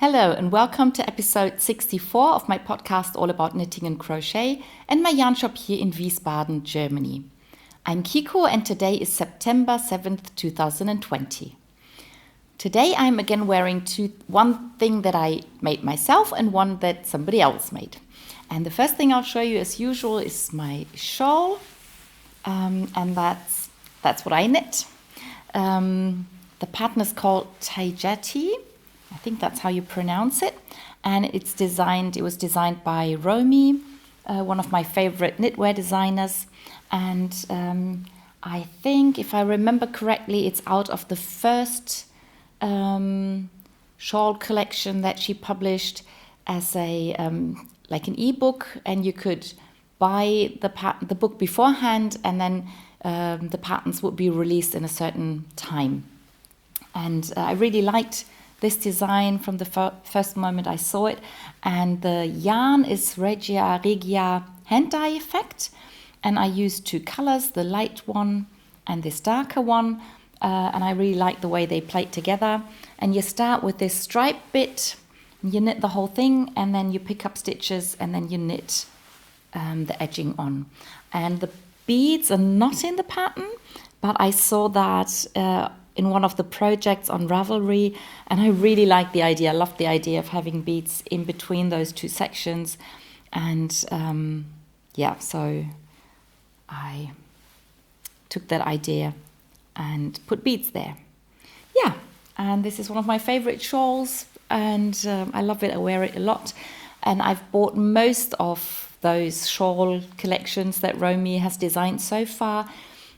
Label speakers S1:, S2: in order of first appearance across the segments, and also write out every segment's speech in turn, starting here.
S1: Hello and welcome to episode 64 of my podcast all about knitting and crochet and my yarn shop here in Wiesbaden, Germany. I'm Kiko and today is September 7th, 2020. Today I'm again wearing one thing that I made myself and one that somebody else made. And the first thing I'll show you as usual is my shawl, and that's what I knit. The pattern is called Taijeti. I think that's how you pronounce it. And it was designed by Romy, one of my favorite knitwear designers. And I think, if I remember correctly, it's out of the first shawl collection that she published as a like an ebook, and you could buy the book beforehand, and then the patterns would be released in a certain time. And I really liked this design from the first moment I saw it, and the yarn is Regia hand dye effect, and I used two colors, the light one and this darker one, and I really like the way they played together. And you start with this stripe bit, you knit the whole thing, and then you pick up stitches, and then you knit the edging on. And the beads are not in the pattern, but I saw that in one of the projects on Ravelry, and I really like the idea. I love the idea of having beads in between those two sections, and so I took that idea and put beads there. Yeah, and this is one of my favorite shawls, and I love it. I wear it a lot, and I've bought most of those shawl collections that Romy has designed so far.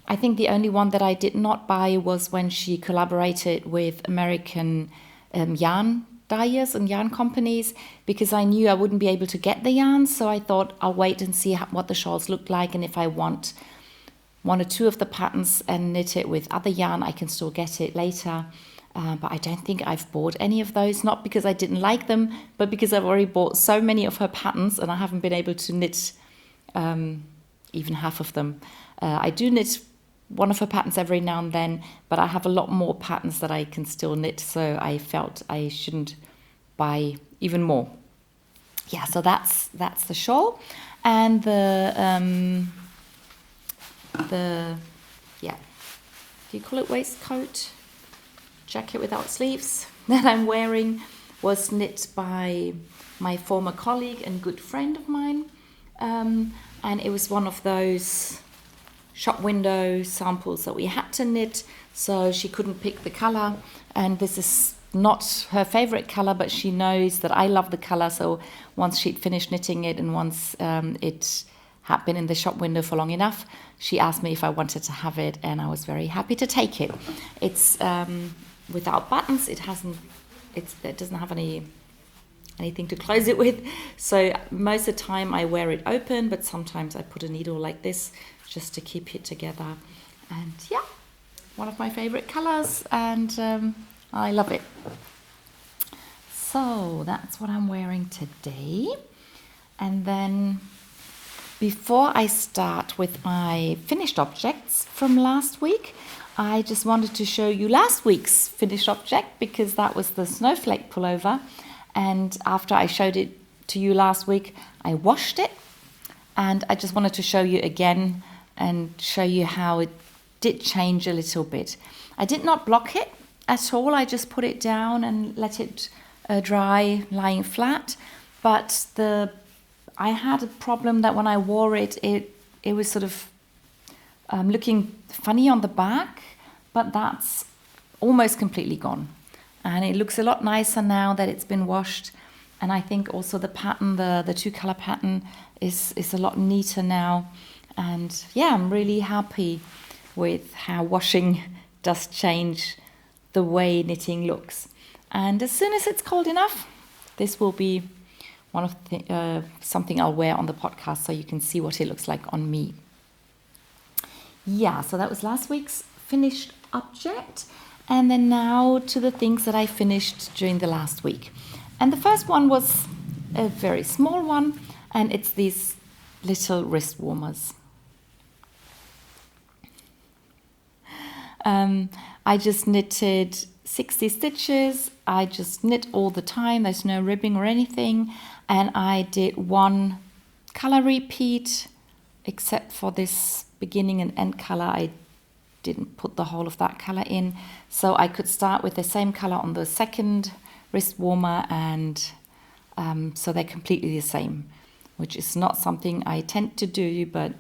S1: I think the only one that I did not buy was when she collaborated with American yarn dyers and yarn companies, because I knew I wouldn't be able to get the yarn. So I thought I'll wait and see what the shawls look like. And if I want one or two of the patterns and knit it with other yarn, I can still get it later. But I don't think I've bought any of those, not because I didn't like them, but because I've already bought so many of her patterns and I haven't been able to knit even half of them. I do knit one of her patterns every now and then, but I have a lot more patterns that I can still knit, so I felt I shouldn't buy even more. Yeah, so that's the shawl, and do you call it waistcoat? Jacket without sleeves that I'm wearing was knit by my former colleague and good friend of mine, and it was one of those shop window samples that we had to knit, so she couldn't pick the color, and this is not her favorite color, but she knows that I love the color. So once she'd finished knitting it, and once it had been in the shop window for long enough, she asked me if I wanted to have it, and I was very happy to take it. It's without buttons. It doesn't have anything to close it with, so most of the time I wear it open, but sometimes I put a needle like this just to keep it together. And yeah, one of my favorite colors, and I love it. So that's what I'm wearing today. And then before I start with my finished objects from last week, I just wanted to show you last week's finished object, because that was the Snowflake Pullover. And after I showed it to you last week, I washed it, and I just wanted to show you again and show you how it did change a little bit. I did not block it at all. I just put it down and let it dry, lying flat. But I had a problem that when I wore it, it was sort of looking funny on the back, but that's almost completely gone. And it looks a lot nicer now that it's been washed. And I think also the pattern, the two-color pattern, is a lot neater now. And yeah, I'm really happy with how washing does change the way knitting looks. And as soon as it's cold enough, this will be one of something I'll wear on the podcast, so you can see what it looks like on me. Yeah, so that was last week's finished object. And then now to the things that I finished during the last week. And the first one was a very small one, and it's these little wrist warmers. I just knitted 60 stitches I just knit all the time. There's no ribbing or anything. And I did one color repeat, except for this beginning and end color. I didn't put the whole of that color in. So I could start with the same color on the second wrist warmer, and so they're completely the same, which is not something I tend to do, but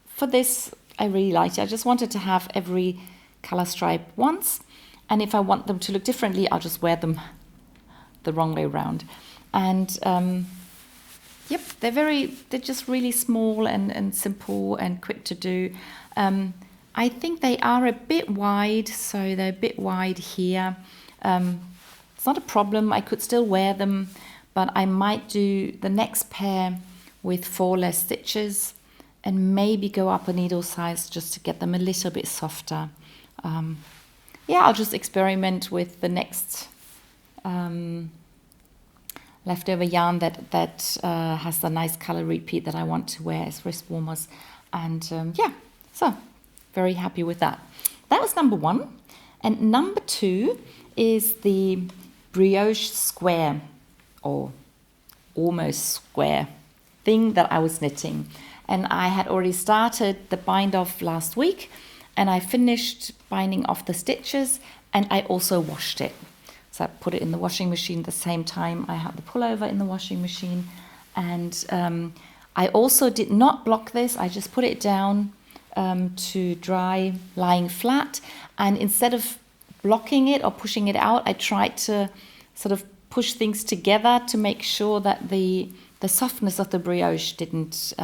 S1: for this, I really liked it. I just wanted to have every color stripe once, and if I want them to look differently, I'll just wear them the wrong way around. And yep, they're just really small and simple and quick to do. I think they are a bit wide, so they're a bit wide here. It's not a problem, I could still wear them, but I might do the next pair with 4 less stitches and maybe go up a needle size just to get them a little bit softer. Yeah, I'll just experiment with the next leftover yarn that has the nice color repeat that I want to wear as wrist warmers. And yeah, so very happy with that. That was number 1. And number 2 is the Brioche Square, or almost square thing that I was knitting. And I had already started the bind off last week, and I finished binding off the stitches, and I also washed it. So I put it in the washing machine the same time I had the pullover in the washing machine. And I also did not block this. I just put it down to dry, lying flat. And instead of blocking it or pushing it out, I tried to sort of push things together to make sure that the softness of the brioche didn't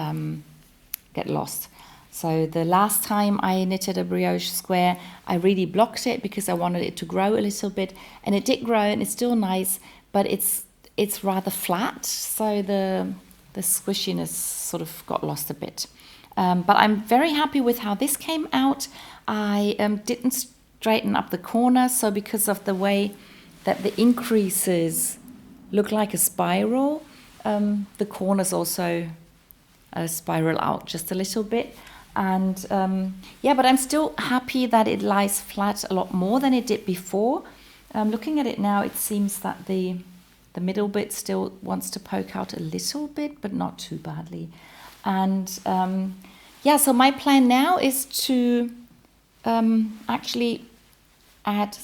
S1: get lost. So the last time I knitted a brioche square, I really blocked it because I wanted it to grow a little bit, and it did grow and it's still nice, but it's rather flat, so the squishiness sort of got lost a bit. But I'm very happy with how this came out. I didn't straighten up the corner, so because of the way that the increases look like a spiral, the corners also spiral out just a little bit. And yeah, but I'm still happy that it lies flat a lot more than it did before. Looking at it now, it seems that the middle bit still wants to poke out a little bit, but not too badly. And yeah, so my plan now is to actually add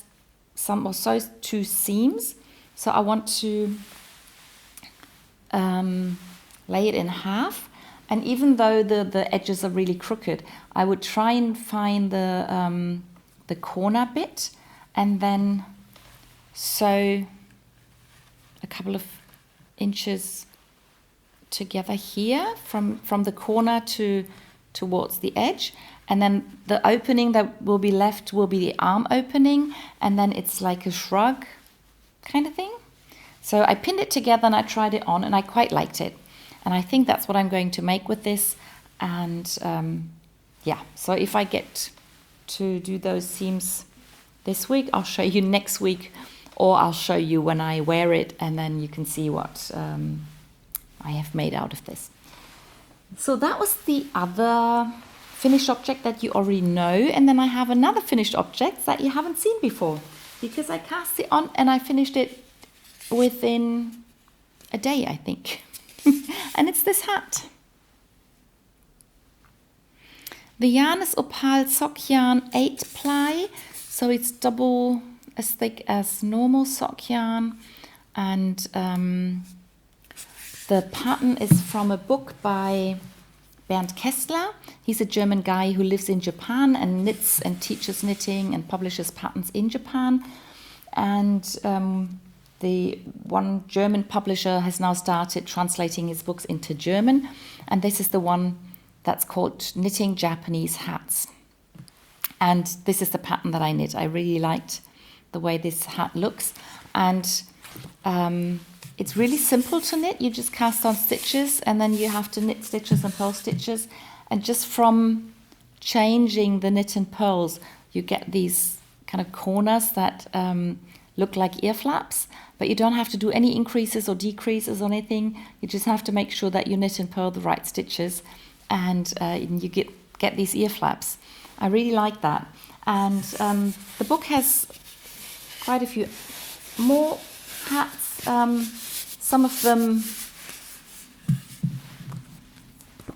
S1: some or so 2 seams. So I want to lay it in half. And even though the edges are really crooked, I would try and find the corner bit and then sew a couple of inches together here from the corner towards the edge. And then the opening that will be left will be the arm opening, and then it's like a shrug kind of thing. So I pinned it together and I tried it on and I quite liked it. And I think that's what I'm going to make with this. And yeah, so if I get to do those seams this week, I'll show you next week, or I'll show you when I wear it, and then you can see what I have made out of this. So that was the other finished object that you already know. And then I have another finished object that you haven't seen before, because I cast it on and I finished it within a day, I think. And it's this hat. The yarn is Opal sock yarn 8 ply, so it's double as thick as normal sock yarn. And the pattern is from a book by Bernd Kessler. He's a German guy who lives in Japan and knits and teaches knitting and publishes patterns in Japan. And the one German publisher has now started translating his books into German, and this is the one that's called Knitting Japanese Hats. And this is the pattern that I knit. I really liked the way this hat looks, and it's really simple to knit. You just cast on stitches, and then you have to knit stitches and purl stitches, and just from changing the knit and purls, you get these kind of corners that look like ear flaps, but you don't have to do any increases or decreases or anything. You just have to make sure that you knit and purl the right stitches, and you get these ear flaps. I really like that. And the book has quite a few more hats, some of them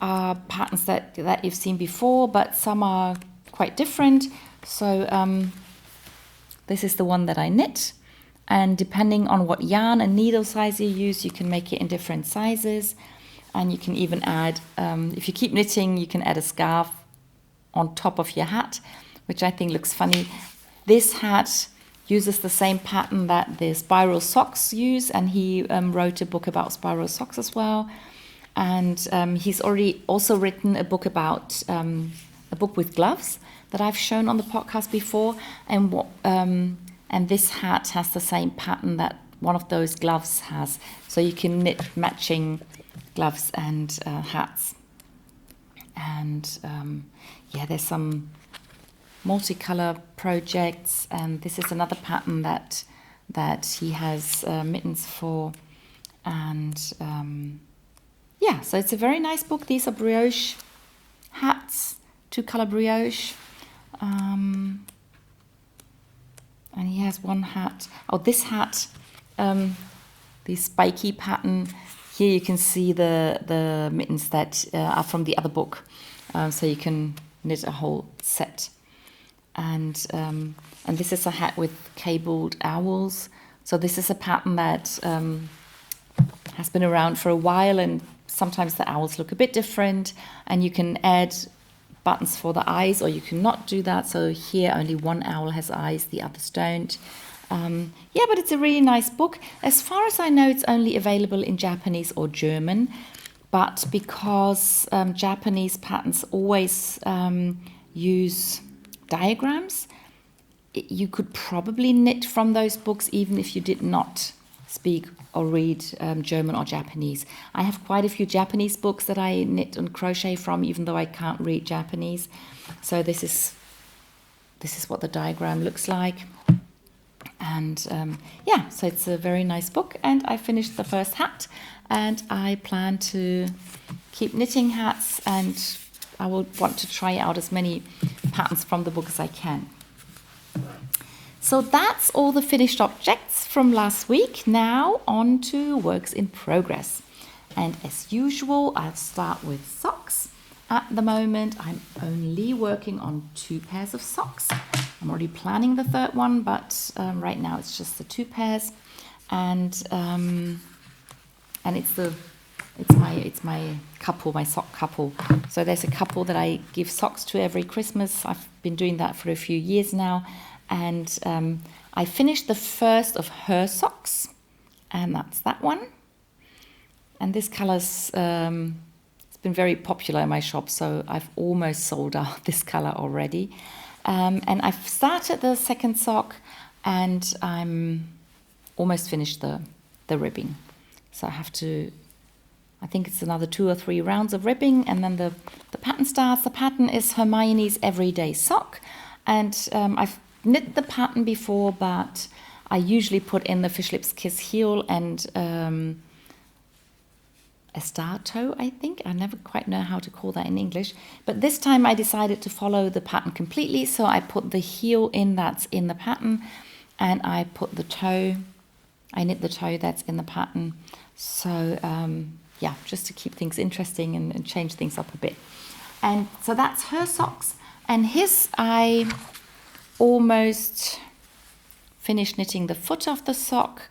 S1: are patterns that you've seen before, but some are quite different. So this is the one that I knit, and depending on what yarn and needle size you use, you can make it in different sizes, and you can even add, if you keep knitting, you can add a scarf on top of your hat, which I think looks funny. This hat uses the same pattern that the spiral socks use, and he wrote a book about spiral socks as well. And he's already also written a book about a book with gloves that I've shown on the podcast before, and this hat has the same pattern that one of those gloves has, so you can knit matching gloves and hats. And yeah, there's some multicolor projects, and this is another pattern that he has mittens for. And yeah, so it's a very nice book. These are brioche hats, 2-color brioche. And he has one hat. Oh, this hat, the spiky pattern. Here you can see the mittens that are from the other book. So you can knit a whole set. And this is a hat with cabled owls. So this is a pattern that has been around for a while, and sometimes the owls look a bit different, and you can add buttons for the eyes, or you can not do that. So here only one owl has eyes, the others don't. Yeah, but it's a really nice book. As far as I know, it's only available in Japanese or German, but because Japanese patterns always use diagrams, you could probably knit from those books even if you did not speak or read German or Japanese. I have quite a few Japanese books that I knit and crochet from, even though I can't read Japanese. So this is what the diagram looks like. And yeah, so it's a very nice book, and I finished the first hat, and I plan to keep knitting hats, and I will want to try out as many patterns from the book as I can. So that's all the finished objects from last week. Now on to works in progress. And as usual, I'll start with socks. At the moment, I'm only working on 2 pairs of socks. I'm already planning the third one, but right now it's just the 2 pairs. And it's my couple, my sock couple. So there's a couple that I give socks to every Christmas. I've been doing that for a few years now. And I finished the first of her socks, and that's that one. And this color's it's been very popular in my shop, so I've almost sold out this color already. And I've started the second sock, and I'm almost finished the ribbing. So I think it's another 2 or 3 rounds of ribbing, and then the pattern starts. The pattern is Hermione's Everyday Sock, and I've knit the pattern before, but I usually put in the Fish Lips Kiss heel and a star toe, I think. I never quite know how to call that in English. But this time I decided to follow the pattern completely, so I put the heel in that's in the pattern, and I put the toe, I knit the toe that's in the pattern. So yeah, just to keep things interesting and change things up a bit. And so that's her socks. And his, I almost finished knitting the foot of the sock.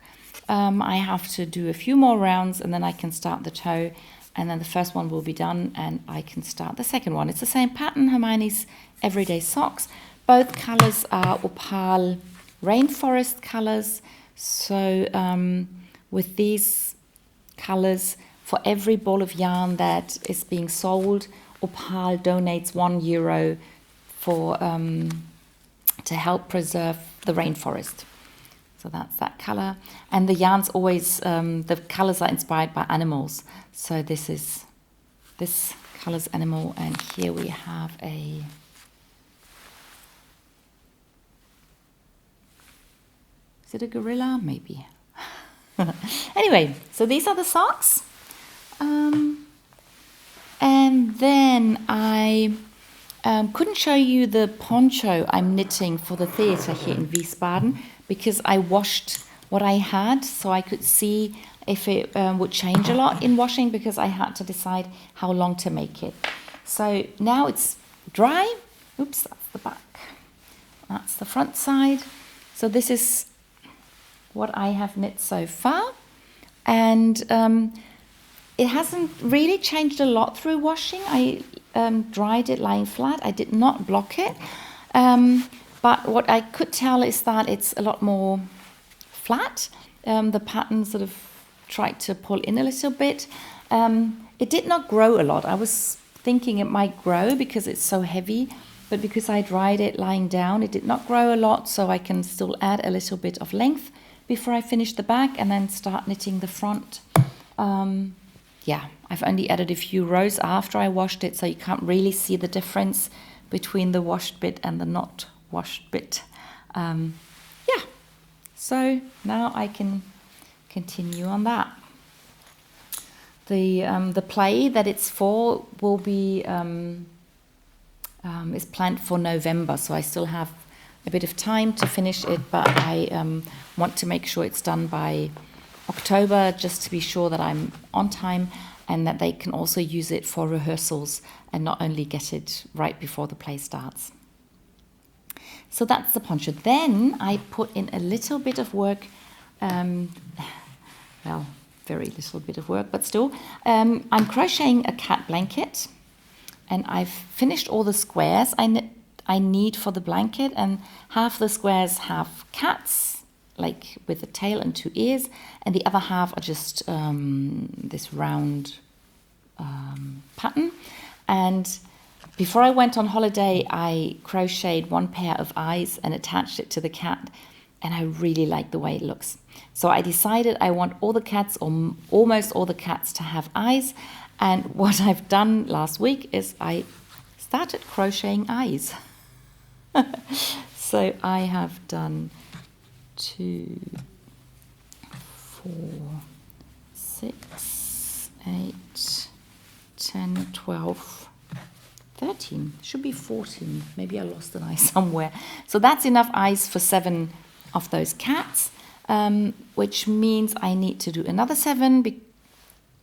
S1: I have to do a few more rounds, and then I can start the toe, and then the first one will be done, and I can start the second one. It's the same pattern, Hermione's Everyday Socks. Both colors are opal rainforest colors. So with these colors, for every ball of yarn that is being sold, Opal donates €1 for to help preserve the rainforest. So that's that color. And the yarn's always, the colors are inspired by animals. So this color's animal, and here we have is it a gorilla? Maybe. Anyway, so these are the socks. And then I couldn't show you the poncho I'm knitting for the theatre here in Wiesbaden, because I washed what I had, so I could see if it would change a lot in washing, because I had to decide how long to make it. So now it's dry. Oops, that's the back. That's the front side. So this is what I have knit so far. And it hasn't really changed a lot through washing. I dried it lying flat. I did not block it. But what I could tell is that it's a lot more flat. The pattern sort of tried to pull in a little bit. It did not grow a lot. I was thinking it might grow because it's so heavy, but because I dried it lying down, it did not grow a lot, so I can still add a little bit of length before I finish the back and then start knitting the front. Yeah, I've only added a few rows after I washed it, so you can't really see the difference between the washed bit and the not washed bit. Yeah, so now I can continue on that. The play that it's for will be is planned for November, so I still have a bit of time to finish it, but I want to make sure it's done by October, just to be sure that I'm on time and that they can also use it for rehearsals and not only get it right before the play starts. So that's the poncho. Then I put in a little bit of work, well, very little bit of work, but still. I'm crocheting a cat blanket, and I've finished all the squares I need for the blanket, and half the squares have cats, like with a tail and 2 ears, and the other half are just this round pattern. And before I went on holiday, I crocheted 1 pair of eyes and attached it to the cat, and I really like the way it looks. So I decided I want all the cats, or almost all the cats, to have eyes. And what I've done last week is I started crocheting eyes. So I have done 2, 4, 6, 8, 10, 12, 13. Should be 14. Maybe I lost an eye somewhere. So that's enough eyes for 7 of those cats, which means I need to do another 7,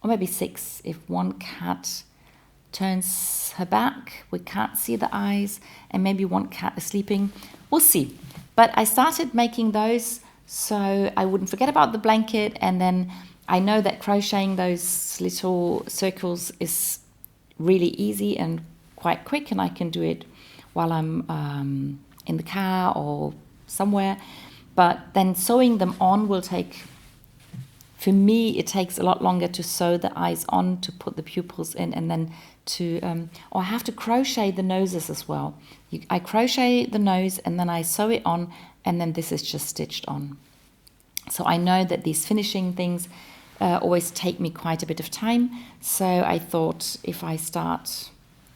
S1: or maybe 6 if one cat turns her back, we can't see the eyes, and maybe one cat is sleeping. We'll see. But I started making those so I wouldn't forget about the blanket, and then I know that crocheting those little circles is really easy and quite quick, and I can do it while I'm in the car or somewhere. But then sewing them on will take, for me, it takes a lot longer to sew the eyes on, to put the pupils in, and then to, or I have to crochet the noses as well. I crochet the nose and then I sew it on, and then this is just stitched on. So I know that these finishing things always take me quite a bit of time. So I thought if I start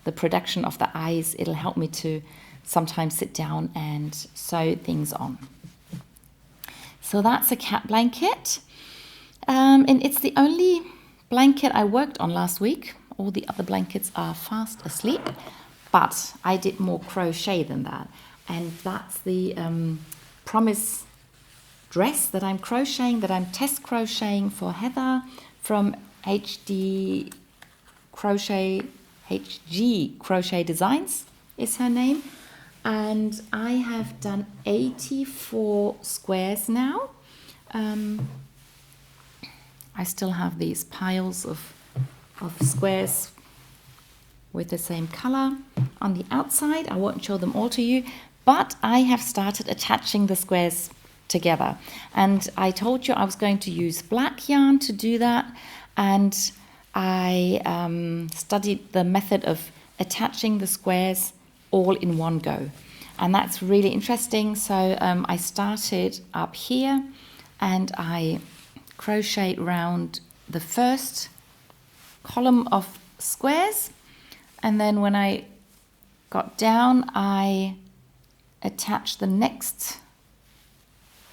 S1: the production of the eyes, it'll help me to sometimes sit down and sew things on. So that's a cat blanket. And it's the only blanket I worked on last week. All the other blankets are fast asleep, but I did more crochet than that. And that's the promise dress that I'm crocheting, that I'm test crocheting for Heather from HG Crochet Designs is her name. And I have done 84 squares now. I still have these piles of squares with the same color on the outside. I won't show them all to you, but I have started attaching the squares together. And I told you I was going to use black yarn to do that, and I studied the method of attaching the squares all in one go. And that's really interesting. So I started up here and I crochet round the first column of squares, and then when I got down I attached the next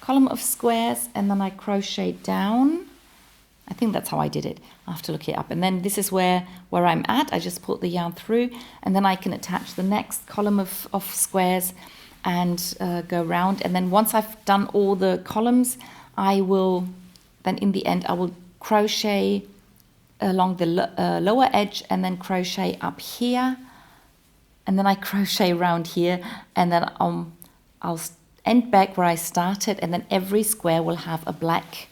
S1: column of squares, and then I crocheted down. I think that's how I did it. I have to look it up. And then this is where I'm at. I just put the yarn through, and then I can attach the next column of squares and go round. And then once I've done all the columns, I will, then in the end, I will crochet along the lower edge and then crochet up here. And then I crochet around here, and then I'll end back where I started, and then every square will have a black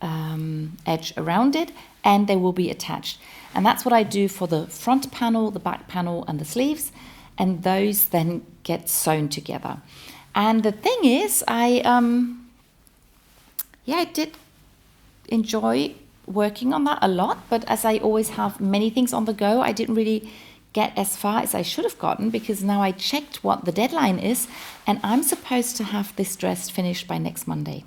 S1: edge around it, and they will be attached. And that's what I do for the front panel, the back panel, and the sleeves, and those then get sewn together. And the thing is, I did enjoy working on that a lot, but as I always have many things on the go, I didn't really get as far as I should have gotten, because now I checked what the deadline is, and I'm supposed to have this dress finished by next Monday.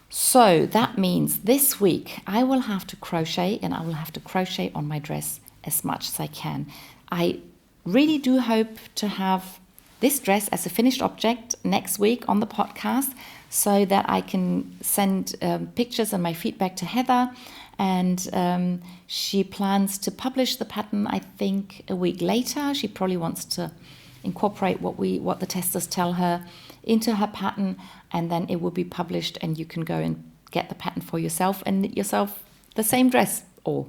S1: So that means this week I will have to crochet, and I will have to crochet on my dress as much as I can. I really do hope to have this dress as a finished object next week on the podcast, so that I can send pictures and my feedback to Heather. And she plans to publish the pattern, I think, a week later. She probably wants to incorporate what the testers tell her into her pattern, and then it will be published, and you can go and get the pattern for yourself and knit yourself the same dress, or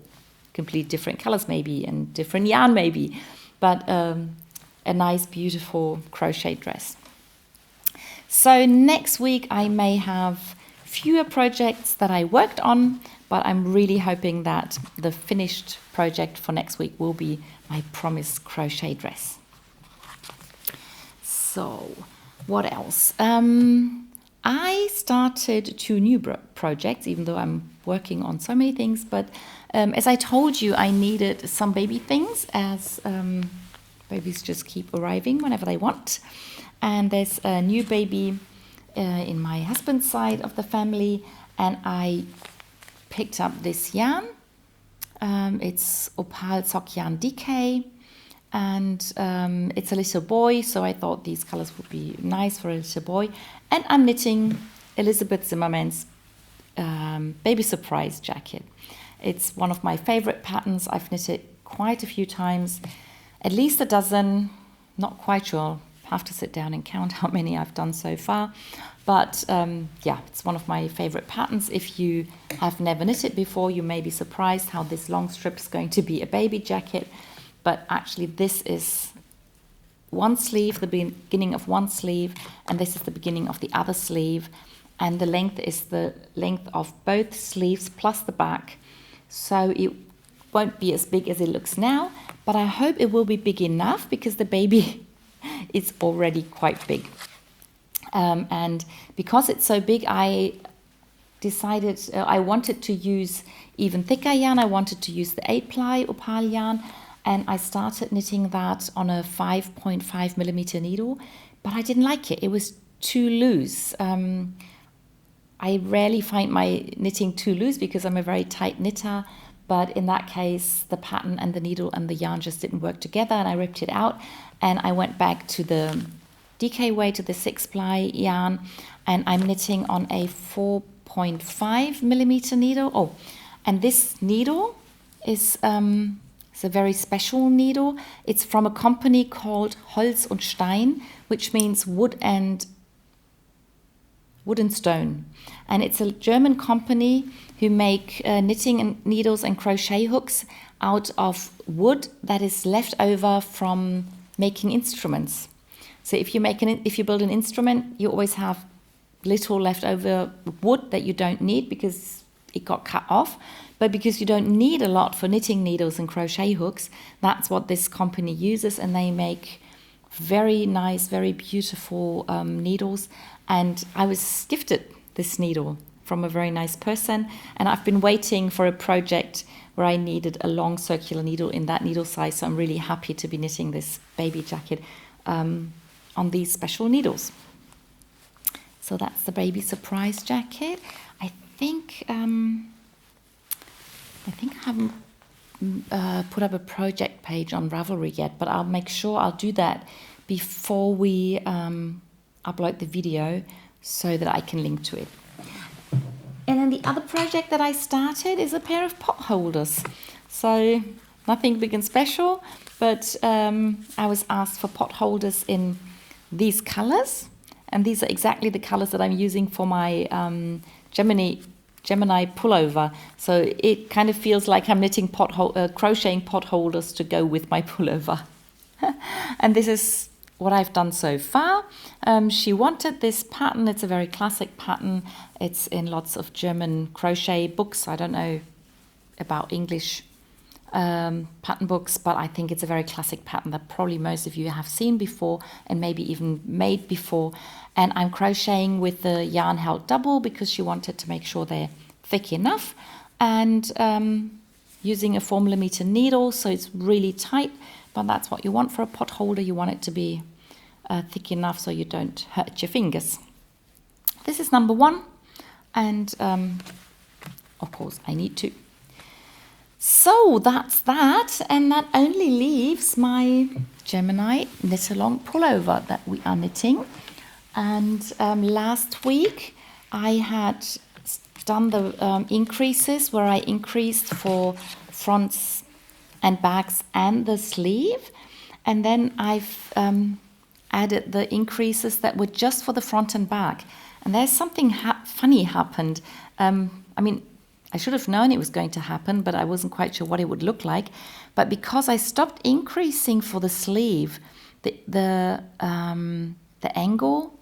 S1: complete different colors maybe, and different yarn maybe, but a nice, beautiful crochet dress. So next week I may have fewer projects that I worked on, but I'm really hoping that the finished project for next week will be my promised crochet dress. So, what else? I started 2 new projects, even though I'm working on so many things, but as I told you, I needed some baby things, as babies just keep arriving whenever they want. And there's a new baby in my husband's side of the family, and I picked up this yarn. It's opal sock yarn Decke, and it's a little boy, so I thought these colors would be nice for a little boy. And I'm knitting Elizabeth Zimmerman's baby surprise jacket. It's one of my favorite patterns. I've knitted quite a few times, at least a dozen, not quite sure. Have to sit down and count how many I've done so far, but it's one of my favorite patterns. If you have never knitted before, you may be surprised how this long strip is going to be a baby jacket, but actually this is one sleeve, the beginning of one sleeve, and this is the beginning of the other sleeve, and the length is the length of both sleeves plus the back, so it won't be as big as it looks now, but I hope it will be big enough, because the baby it's already quite big. And because it's so big, I decided I wanted to use even thicker yarn. I wanted to use the 8-ply opal yarn, and I started knitting that on a 5.5 millimeter needle, but I didn't like it. It was too loose. I rarely find my knitting too loose because I'm a very tight knitter, but in that case, the pattern and the needle and the yarn just didn't work together, and I ripped it out, and I went back to the DK way, to the 6-ply yarn, and I'm knitting on a 4.5 millimeter needle. Oh, and this needle is it's a very special needle. It's from a company called Holz und Stein, which means wood and stone. And it's a German company who make knitting and needles and crochet hooks out of wood that is left over from making instruments. So if you build an instrument, you always have little leftover wood that you don't need because it got cut off. But because you don't need a lot for knitting needles and crochet hooks, that's what this company uses, and they make very nice, very beautiful needles. And I was gifted this needle from a very nice person, and I've been waiting for a project where I needed a long circular needle in that needle size, so I'm really happy to be knitting this baby jacket on these special needles. So that's the baby surprise jacket. I think I haven't put up a project page on Ravelry yet, but I'll make sure I'll do that before we upload the video so that I can link to it. And then the other project that I started is a pair of pot holders. So nothing big and special, but I was asked for pot holders in these colors, and these are exactly the colors that I'm using for my Gemini pullover. So it kind of feels like I'm knitting crocheting pot holders to go with my pullover. And this is what I've done so far. She wanted this pattern. It's a very classic pattern. It's in lots of German crochet books. I don't know about English pattern books, but I think it's a very classic pattern that probably most of you have seen before and maybe even made before. And I'm crocheting with the yarn held double because she wanted to make sure they're thick enough, and using a 4mm needle, so it's really tight, but that's what you want for a pot holder. You want it to be thick enough so you don't hurt your fingers. This is number 1, and of course I need 2. So that's that, and that only leaves my Gemini knit-along pullover that we are knitting. And last week I had done the increases where I increased for fronts and backs and the sleeve, and then I've added the increases that were just for the front and back. And there's something funny happened. I mean, I should have known it was going to happen, but I wasn't quite sure what it would look like. But because I stopped increasing for the sleeve, the angle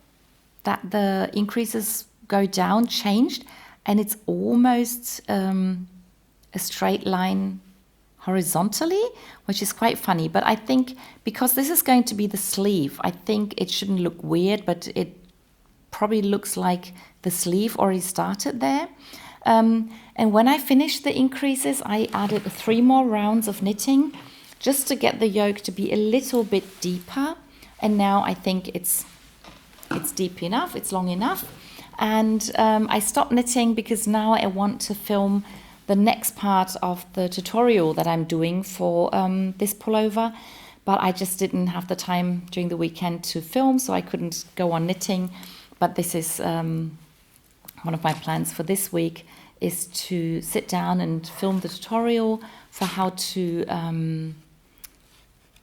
S1: that the increases go down changed, and it's almost a straight line horizontally, which is quite funny. But I think because this is going to be the sleeve, I think it shouldn't look weird, but it probably looks like the sleeve already started there. And when I finished the increases, I added 3 more rounds of knitting just to get the yoke to be a little bit deeper. And now I think it's deep enough, it's long enough. And I stopped knitting because now I want to film the next part of the tutorial that I'm doing for this pullover. But I just didn't have the time during the weekend to film, so I couldn't go on knitting. But this is one of my plans for this week, is to sit down and film the tutorial for how to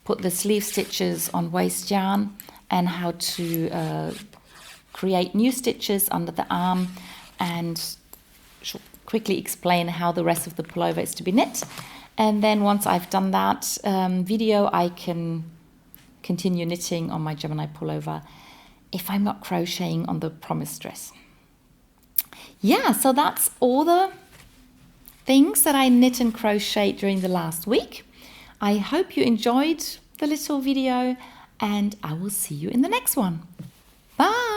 S1: put the sleeve stitches on waste yarn, and how to create new stitches under the arm, and quickly explain how the rest of the pullover is to be knit. And then once I've done that video, I can continue knitting on my Gemini pullover if I'm not crocheting on the promised dress. Yeah, so that's all the things that I knit and crochet during the last week. I hope you enjoyed the little video, and I will see you in the next one. Bye!